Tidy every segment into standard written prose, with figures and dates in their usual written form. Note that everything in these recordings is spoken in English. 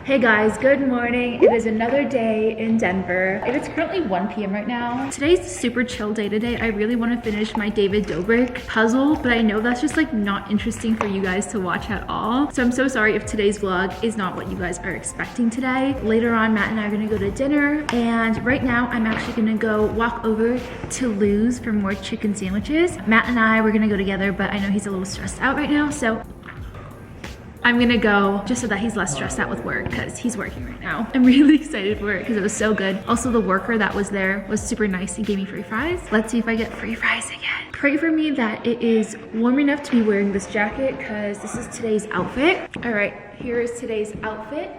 Hey guys, good morning. It is another day in Denver. It is currently 1 p.m. right now. Today's a super chill day today. I really want to finish my David Dobrik puzzle, but I know that's just like not interesting for you guys to watch at all. So I'm so sorry if today's vlog is not what you guys are expecting today. Later on, Matt and I are gonna go to dinner, and right now I'm actually gonna go walk over to Lou's for more chicken sandwiches. Matt and I were gonna go together, but I know he's a little stressed out right now, so I'm gonna go just so that he's less stressed out with work because he's working right now. I'm really excited for it because it was so good. Also, the worker that was there was super nice. He gave me free fries. Let's see if I get free fries again. Pray for me that it is warm enough to be wearing this jacket because this is today's outfit. All right, here is today's outfit.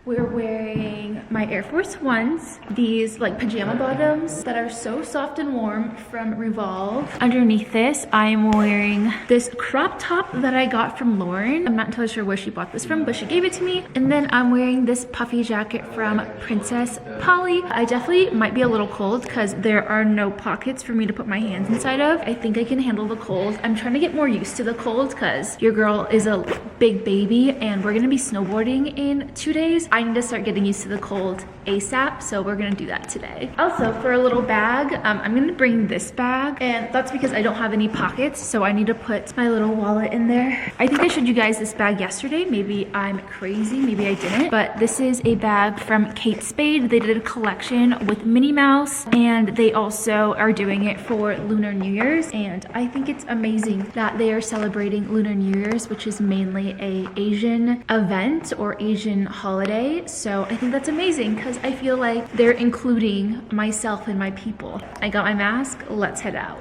We're wearing my Air Force Ones, these like pajama bottoms that are so soft and warm from Revolve. Underneath this, I'm wearing this crop top that I got from Lauren. I'm not entirely sure where she bought this from, but she gave it to me. And then I'm wearing this puffy jacket from Princess Polly. I definitely might be a little cold because there are no pockets for me to put my hands inside of. I think I can handle the cold. I'm trying to get more used to the cold because your girl is a big baby and we're gonna be snowboarding in 2 days. I need to start getting used to the cold ASAP, so we're gonna do that today. Also, for a little bag, I'm gonna bring this bag, and that's because I don't have any pockets, so I need to put my little wallet in there. I think I showed you guys this bag yesterday. Maybe I'm crazy, maybe I didn't, but this is a bag from Kate Spade. They did a collection with Minnie Mouse, and they also are doing it for Lunar New Year's, and I think it's amazing that they are celebrating Lunar New Year's, which is mainly a Asian event or Asian holiday. So I think that's amazing because I feel like they're including myself and my people. I got my mask, let's head out.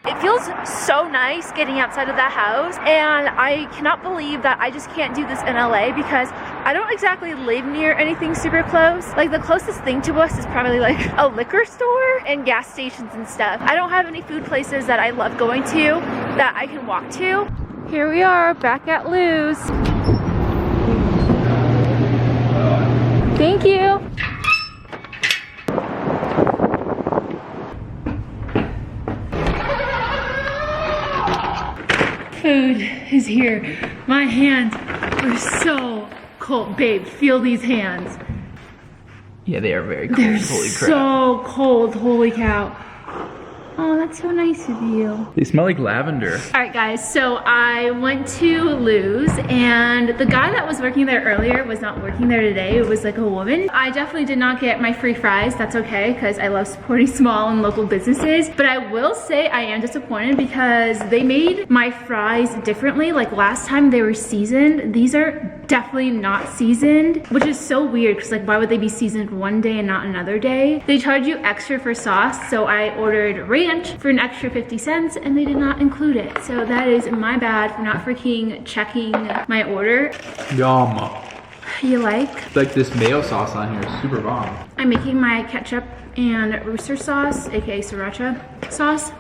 It feels so nice getting outside of the house, and I cannot believe that I just can't do this in LA because I don't exactly live near anything super close. Like the closest thing to us is probably like a liquor store and gas stations and stuff. I don't have any food places that I love going to that I can walk to. Here we are back at Lou's. Thank you. Food is here. My hands are so cold. Babe, feel these hands. Yeah, they are very cold. They're holy crap. so cold, holy cow. Oh, that's so nice of you. They smell like lavender. All right, guys, so I went to Lou's, and the guy that was working there earlier was not working there today. It was like a woman. I definitely did not get my free fries. That's okay, because I love supporting small and local businesses. But I will say I am disappointed because they made my fries differently. Like last time they were seasoned. These are definitely not seasoned, which is so weird because like why would they be seasoned one day and not another day? They charge you extra for sauce, so I ordered ranch for an extra 50 cents and they did not include it. So that is my bad for not freaking checking my order. Yum. You like? Like this mayo sauce on here is super bomb. I'm making my ketchup and rooster sauce, aka sriracha sauce.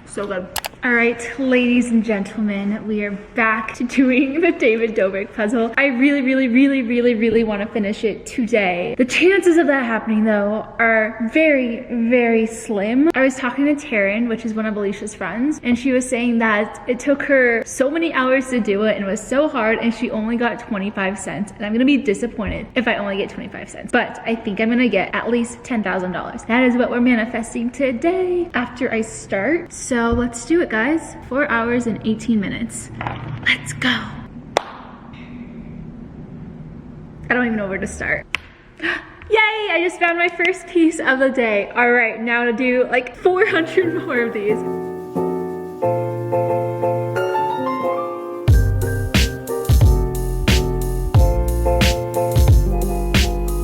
So good. All right, ladies and gentlemen, we are back to doing the David Dobrik puzzle. I really want to finish it today. The chances of that happening though are very slim. I was talking to Taryn, which is one of Alicia's friends, and she was saying that it took her so many hours to do it and it was so hard and she only got 25 cents. And I'm gonna be disappointed if I only get 25 cents, but I think I'm gonna get at least $10,000. That is what we're manifesting today after I start. So let's do it, guys. 4 hours and 18 minutes. Let's go. I don't even know where to start. Yay, I just found my first piece of the day. All right, now to do like 400 more of these.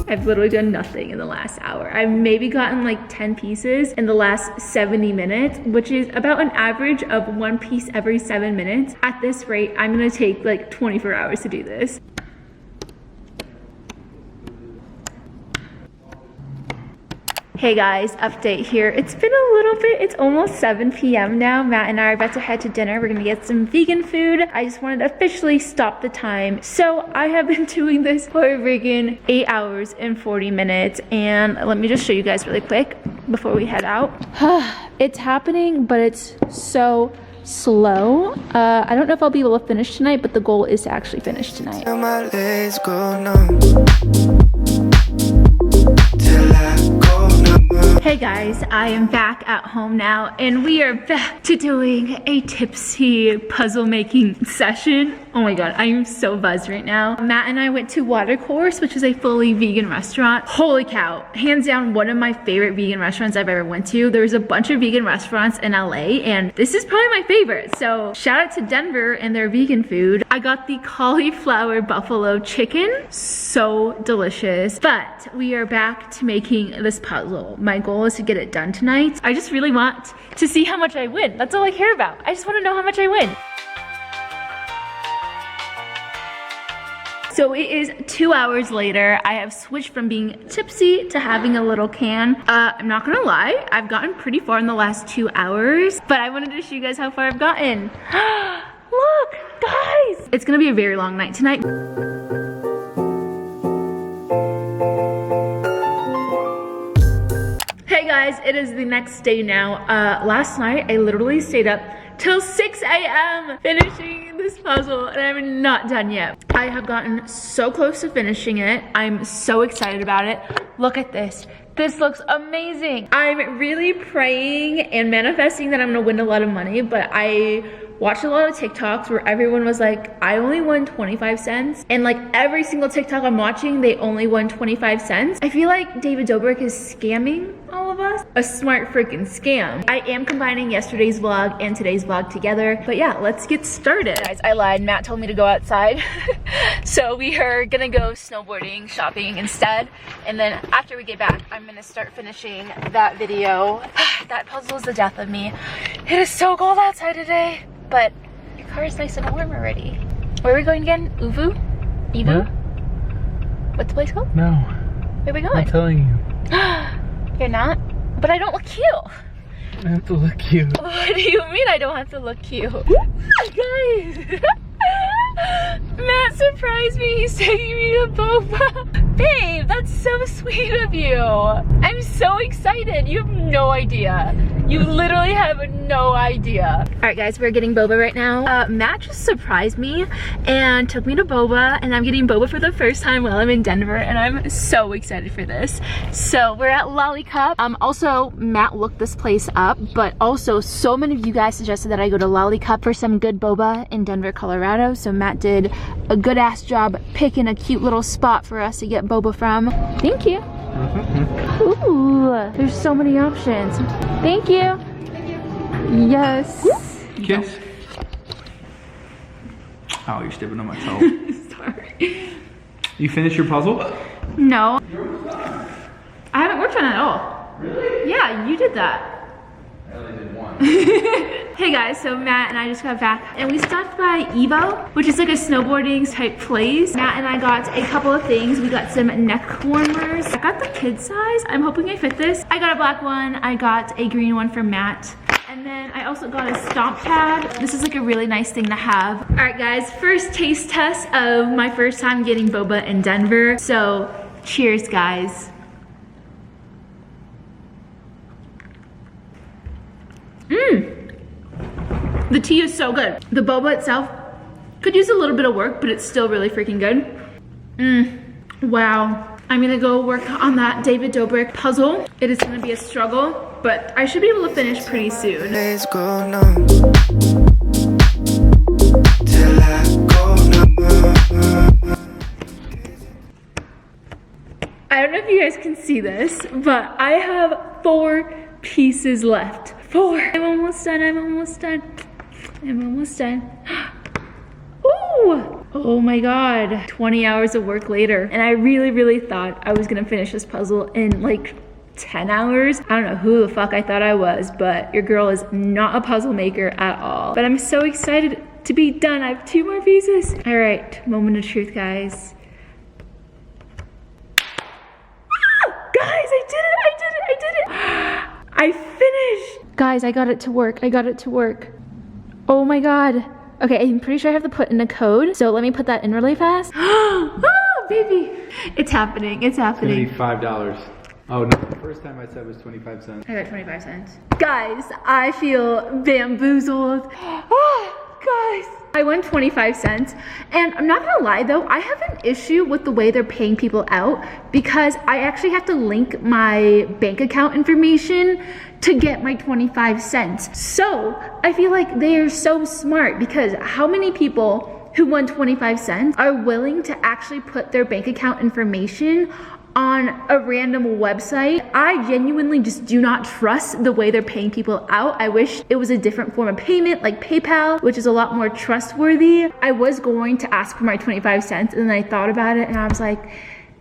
I've literally done nothing in the last hour. I've maybe gotten like 10 pieces in the last 70 minutes, which is about an average of 1 piece every 7 minutes. At this rate, I'm gonna take like 24 hours to do this. Hey guys, update here. It's been a little bit, it's almost 7 p.m. now. Matt and I are about to head to dinner. We're gonna get some vegan food. I just wanted to officially stop the time. So I have been doing this for a friggin' 8 hours and 40 minutes. And let me just show you guys really quick before we head out. It's happening, but it's so slow. I don't know if I'll be able to finish tonight, but the goal is to actually finish tonight. Hey guys, I am back at home now and we are back to doing a tipsy puzzle making session. Oh my god, I am so buzzed right now. Matt and I went to Watercourse, which is a fully vegan restaurant. Holy cow, hands down one of my favorite vegan restaurants I've ever went to. There's a bunch of vegan restaurants in LA and this is probably my favorite. So shout out to Denver and their vegan food. I got the cauliflower buffalo chicken, so delicious. But we are back to making this puzzle. My goal is to get it done tonight. I just really want to see how much I win. That's all I care about. I just want to know how much I win. So it is 2 hours later. I have switched from being tipsy to having a little can. I'm not gonna lie, I've gotten pretty far in the last 2 hours, but I wanted to show you guys how far I've gotten. Look, guys! It's gonna be a very long night tonight. Hey guys, it is the next day now. Last night, I literally stayed up till 6 a.m. finishing this puzzle and I'm not done yet. I have gotten so close to finishing it. I'm so excited about it. Look at this. This looks amazing. I'm really praying and manifesting that I'm gonna win a lot of money, but I watched a lot of TikToks where everyone was like, I only won 25 cents. And like every single TikTok I'm watching, they only won 25 cents. I feel like David Dobrik is scamming all of us. A smart freaking scam. I am combining yesterday's vlog and today's vlog together. But yeah, let's get started. Guys, I lied. Matt told me to go outside. So we are gonna go snowboarding, shopping instead. And then after we get back, I'm gonna start finishing that video. That puzzle is the death of me. It is so cold outside today. But your car is nice and warm already. Where are we going again? Uvu? Evu? What? What's the place called? No. Where are we going? I'm telling you. You're not? But I don't look cute. I have to look cute. What do you mean I don't have to look cute? Guys! Matt surprised me. He's taking me to boba. Babe, that's so sweet of you. I'm so excited. You have no idea. You literally have no idea. All right, guys, we're getting boba right now. Matt just surprised me and took me to boba, and I'm getting boba for the first time while I'm in Denver, and I'm so excited for this. So we're at Lollicup. Also, Matt looked this place up, but also so many of you guys suggested that I go to Lollicup for some good boba in Denver, Colorado. So Matt did a good ass job picking a cute little spot for us to get boba from. Thank you. Ooh, there's so many options. Thank you. Yes. Kiss. Oh, you're stepping on my toe. Sorry. You finished your puzzle? No. I haven't worked on it at all. Really? Yeah, you did that. I only did one. Hey guys, so Matt and I just got back and we stopped by Evo, which is like a snowboarding type place. Matt and I got a couple of things. We got some neck warmers. I got the kid size. I'm hoping I fit this. I got a black one. I got a green one for Matt. And then I also got a stomp pad. This is like a really nice thing to have. All right guys, first taste test of my first time getting boba in Denver. So cheers guys. The tea is so good. The boba itself could use a little bit of work, but it's still really freaking good. Wow. I'm gonna go work on that David Dobrik puzzle. It is gonna be a struggle, but I should be able to finish pretty soon. I don't know if you guys can see this, but I have 4 pieces left. 4. I'm almost done, I'm almost done. I'm almost done. Ooh! Oh my god. 20 hours of work later. And I really thought I was gonna finish this puzzle in like 10 hours. I don't know who the fuck I thought I was, but your girl is not a puzzle maker at all. But I'm so excited to be done. I have 2 more pieces. All right, moment of truth, guys. Guys, I did it, I did it, I did it. I finished. Guys, I got it to work. I got it to work. Oh my god. Okay, I'm pretty sure I have to put in a code. So let me put that in really fast. Oh, baby. It's happening. It's happening. It's gonna be $5. Oh no, the first time I said was 25 cents. I got 25 cents. Guys, I feel bamboozled. Guys, I won 25 cents. And I'm not gonna lie though, I have an issue with the way they're paying people out because I actually have to link my bank account information to get my 25 cents. So I feel like they are so smart because how many people who won 25 cents are willing to actually put their bank account information on a random website? I genuinely just do not trust the way they're paying people out. I wish it was a different form of payment like PayPal, which is a lot more trustworthy. I was going to ask for my 25 cents and then I thought about it and I was like,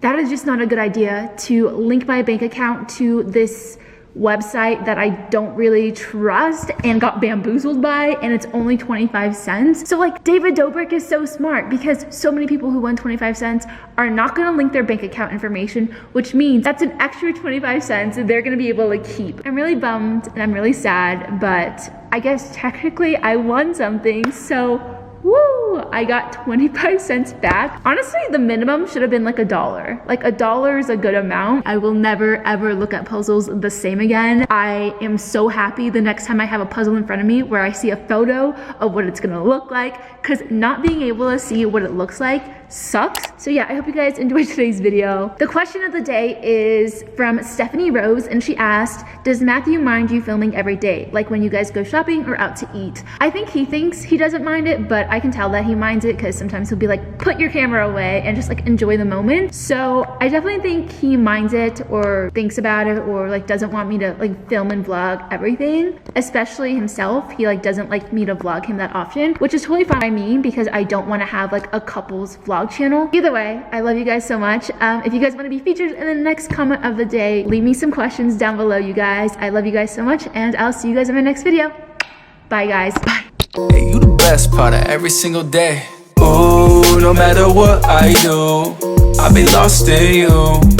that is just not a good idea to link my bank account to this website that I don't really trust and got bamboozled by, and it's only 25 cents. So like David Dobrik is so smart because so many people who won 25 cents are not gonna link their bank account information, which means that's an extra 25 cents they're gonna be able to keep. I'm really bummed and I'm really sad, but I guess technically I won something, so woo, I got 25 cents back. Honestly, the minimum should have been like $1. Like $1 is a good amount. I will never ever look at puzzles the same again. I am so happy the next time I have a puzzle in front of me where I see a photo of what it's gonna look like, because not being able to see what it looks like sucks. So yeah, I hope you guys enjoyed today's video. The question of the day is from Stephanie Rose, and she asked, does Matthew mind you filming every day? Like when you guys go shopping or out to eat? I think he thinks he doesn't mind it, but I can tell that he minds it because sometimes he'll be like, put your camera away and just like enjoy the moment. So I definitely think he minds it or thinks about it or like doesn't want me to like film and vlog everything, especially himself. He like doesn't like me to vlog him that often, which is totally fine by me because I don't want to have like a couple's vlog channel. Either way, I love you guys so much. If you guys want to be featured in the next comment of the day, leave me some questions down below, you guys. I love you guys so much, and I'll see you guys in my next video. Bye guys. Bye. Hey, you the best part of every single day. Ooh, no matter what I do, I'll be lost in you.